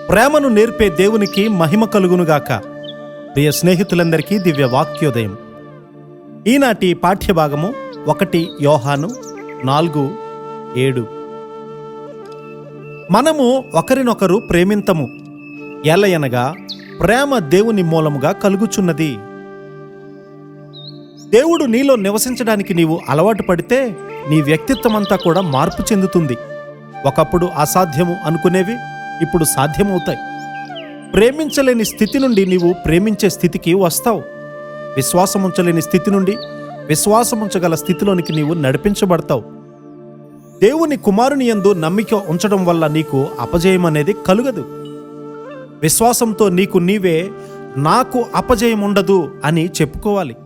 ప్రేమను నేర్పే దేవునికి మహిమ కలుగునుగాక. ప్రియ స్నేహితులందరికీ దివ్య వాక్యోదయం. ఈనాటి పాఠ్యభాగము 1 యోహాను 4:7. మనము ఒకరినొకరు ప్రేమింతము, ఎలయనగా ప్రేమ దేవుని మూలముగా కలుగుచున్నది. దేవుడు నీలో నివసించడానికి నీవు అలవాటు పడితే నీ వ్యక్తిత్వమంతా కూడా మార్పు చెందుతుంది. ఒకప్పుడు అసాధ్యము అనుకునేవి ఇప్పుడు సాధ్యమవుతాయి. ప్రేమించలేని స్థితి నుండి నీవు ప్రేమించే స్థితికి వస్తావు. విశ్వాసముంచలేని స్థితి నుండి విశ్వాసముంచగల స్థితిలోనికి నీవు నడిపించబడతావు. దేవుని కుమారుని యందు నమ్మిక ఉంచడం వల్ల నీకు అపజయం అనేది కలుగదు. విశ్వాసంతో నీకు నీవే నాకు అపజయం ఉండదు అని చెప్పుకోవాలి.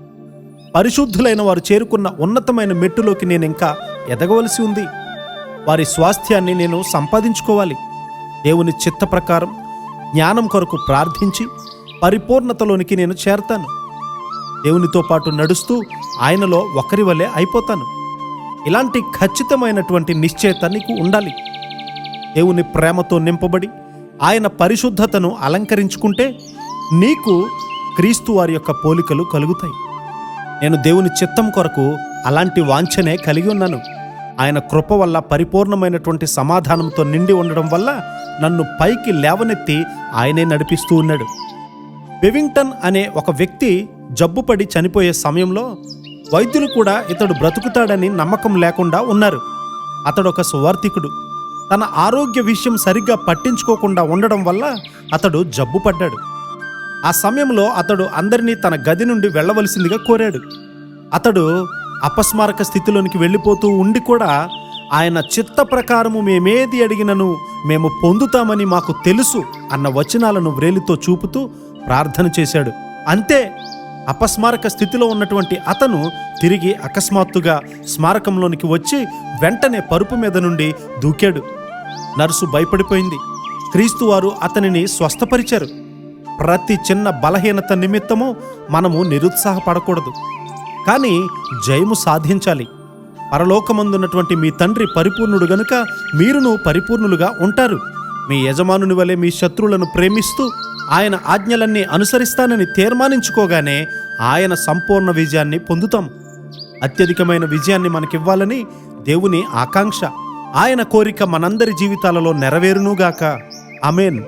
పరిశుద్ధులైన వారు చేరుకున్న ఉన్నతమైన మెట్టులోకి నేను ఇంకా ఎదగవలసి ఉంది. వారి స్వాస్థ్యాన్ని నేను సంపాదించుకోవాలి. దేవుని చిత్త ప్రకారం జ్ఞానం కొరకు ప్రార్థించి పరిపూర్ణతలోనికి నేను చేరతాను. దేవునితో పాటు నడుస్తూ ఆయనలో ఒకరి వలె అయిపోతాను. ఇలాంటి ఖచ్చితమైనటువంటి నిశ్చయత నీకు ఉండాలి. దేవుని ప్రేమతో నింపబడి ఆయన పరిశుద్ధతను అలంకరించుకుంటే నీకు క్రీస్తు వారి యొక్క పోలికలు కలుగుతాయి. నేను దేవుని చిత్తం కొరకు అలాంటి వాంఛనే కలిగి ఉన్నాను. ఆయన కృప వల్ల పరిపూర్ణమైనటువంటి సమాధానంతో నిండి ఉండడం వల్ల నన్ను పైకి లేవనెత్తి ఆయనే నడిపిస్తూ ఉన్నాడు. బెవింగ్టన్ అనే ఒక వ్యక్తి జబ్బుపడి చనిపోయే సమయంలో వైద్యులు కూడా ఇతడు బ్రతుకుతాడని నమ్మకం లేకుండా ఉన్నారు. అతడొక సువార్థికుడు. తన ఆరోగ్య విషయం సరిగ్గా పట్టించుకోకుండా ఉండడం వల్ల అతడు జబ్బు పడ్డాడు. ఆ సమయంలో అతడు అందరినీ తన గది నుండి వెళ్ళవలసిందిగా కోరాడు. అతడు అపస్మారక స్థితిలోనికి వెళ్ళిపోతూ ఉండి కూడా ఆయన చిత్త ప్రకారము మేమేది అడిగినను మేము పొందుతామని మాకు తెలుసు అన్న వచనాలను వ్రేలితో చూపుతూ ప్రార్థన చేశాడు. అంతే, అపస్మారక స్థితిలో ఉన్నటువంటి అతను తిరిగి అకస్మాత్తుగా స్మారకంలోనికి వచ్చి వెంటనే పరుపు మీద నుండి దూకాడు. నర్సు భయపడిపోయింది. క్రీస్తు వారు అతనిని స్వస్థపరిచారు. ప్రతి చిన్న బలహీనత నిమిత్తము మనము నిరుత్సాహపడకూడదు, కానీ జయము సాధించాలి. పరలోకమందున్నటువంటి మీ తండ్రి పరిపూర్ణుడు గనుక మీరును పరిపూర్ణులుగా ఉంటారు. మీ యజమానుని వలె మీ శత్రువులను ప్రేమిస్తూ ఆయన ఆజ్ఞలన్నీ అనుసరిస్తానని తీర్మానించుకోగానే ఆయన సంపూర్ణ విజయాన్ని పొందుతాం. అత్యధికమైన విజయాన్ని మనకివ్వాలని దేవుని ఆకాంక్ష. ఆయన కోరిక మనందరి జీవితాలలో నెరవేరునుగాక. ఆమేన్.